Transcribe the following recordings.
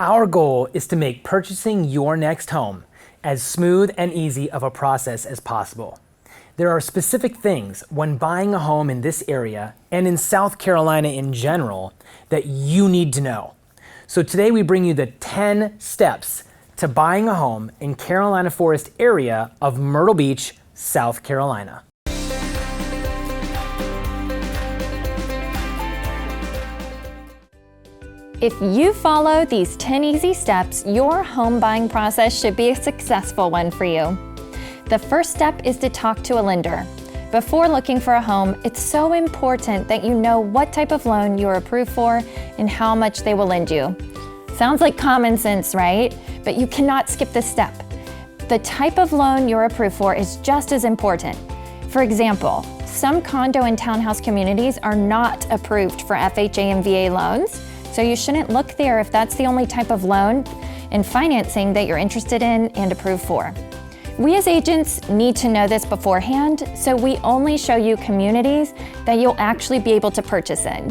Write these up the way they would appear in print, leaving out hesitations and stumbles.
Our goal is to make purchasing your next home as smooth and easy of a process as possible. There are specific things when buying a home in this area and in South Carolina in general that you need to know. So today we bring you the 10 steps to buying a home in Carolina Forest area of Myrtle Beach, South Carolina. If you follow these 10 easy steps, your home buying process should be a successful one for you. The first step is to talk to a lender. Before looking for a home, it's so important that you know what type of loan you are approved for and how much they will lend you. Sounds like common sense, right? But you cannot skip this step. The type of loan you're approved for is just as important. For example, some condo and townhouse communities are not approved for FHA and VA loans, so you shouldn't look there if that's the only type of loan and financing that you're interested in and approved for. We as agents need to know this beforehand, so we only show you communities that you'll actually be able to purchase in.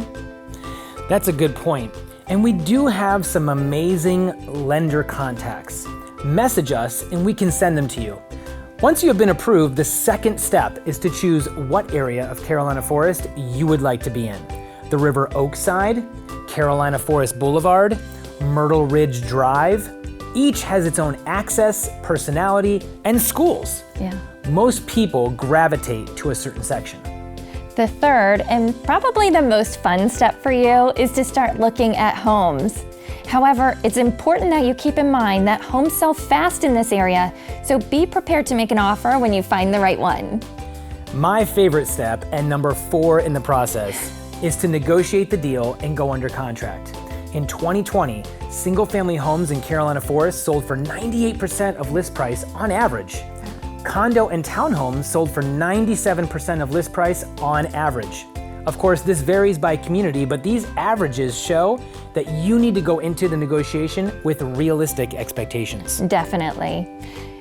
That's a good point. And we do have some amazing lender contacts. Message us and we can send them to you. Once you have been approved, the second step is to choose what area of Carolina Forest you would like to be in. The River Oaks side, Carolina Forest Boulevard, Myrtle Ridge Drive. Each has its own access, personality, and schools. Yeah. Most people gravitate to a certain section. The third, and probably the most fun step for you, is to start looking at homes. However, it's important that you keep in mind that homes sell fast in this area, so be prepared to make an offer when you find the right one. My favorite step, and number 4 in the process, is to negotiate the deal and go under contract. In 2020, single-family homes in Carolina Forest sold for 98% of list price on average. Condo and townhomes sold for 97% of list price on average. Of course, this varies by community, but these averages show that you need to go into the negotiation with realistic expectations. Definitely.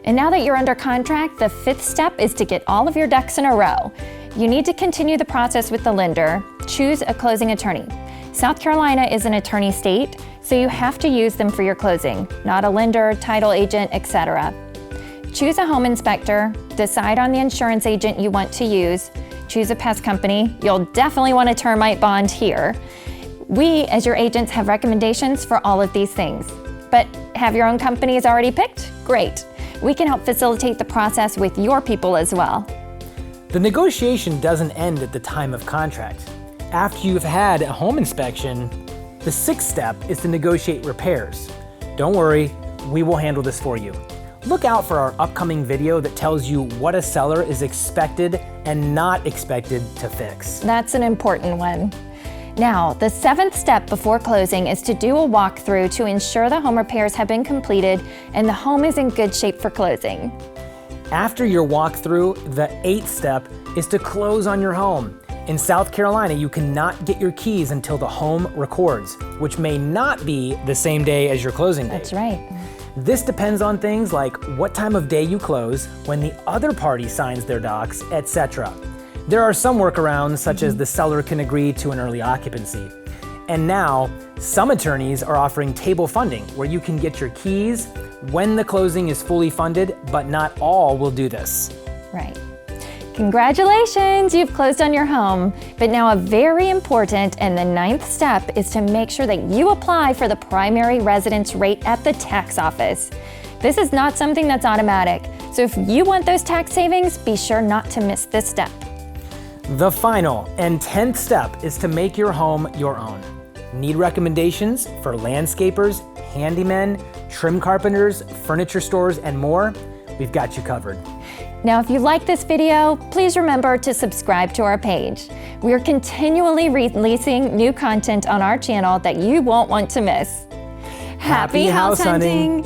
And now that you're under contract, the 5th step is to get all of your ducks in a row. You need to continue the process with the lender. Choose a closing attorney. South Carolina is an attorney state, so you have to use them for your closing, not a lender, title agent, etc. Choose a home inspector, decide on the insurance agent you want to use, choose a pest company. You'll definitely want a termite bond here. We, as your agents, have recommendations for all of these things. But have your own companies already picked? Great. We can help facilitate the process with your people as well. The negotiation doesn't end at the time of contract. After you've had a home inspection, the 6th step is to negotiate repairs. Don't worry, we will handle this for you. Look out for our upcoming video that tells you what a seller is expected and not expected to fix. That's an important one. Now, the 7th step before closing is to do a walkthrough to ensure the home repairs have been completed and the home is in good shape for closing. After your walkthrough, the 8th step is to close on your home. In South Carolina, you cannot get your keys until the home records, which may not be the same day as your closing date. That's right. This depends on things like what time of day you close, when the other party signs their docs, etc. There are some workarounds, such as the seller can agree to an early occupancy. And now, some attorneys are offering table funding, where you can get your keys when the closing is fully funded, but not all will do this. Right. Congratulations, you've closed on your home. But now a very important and the 9th step is to make sure that you apply for the primary residence rate at the tax office. This is not something that's automatic, so if you want those tax savings, be sure not to miss this step. The final and 10th step is to make your home your own. Need recommendations for landscapers, handymen, trim carpenters, furniture stores, and more? We've got you covered. Now, if you like this video, please remember to subscribe to our page. We are continually releasing new content on our channel that you won't want to miss. Happy house hunting!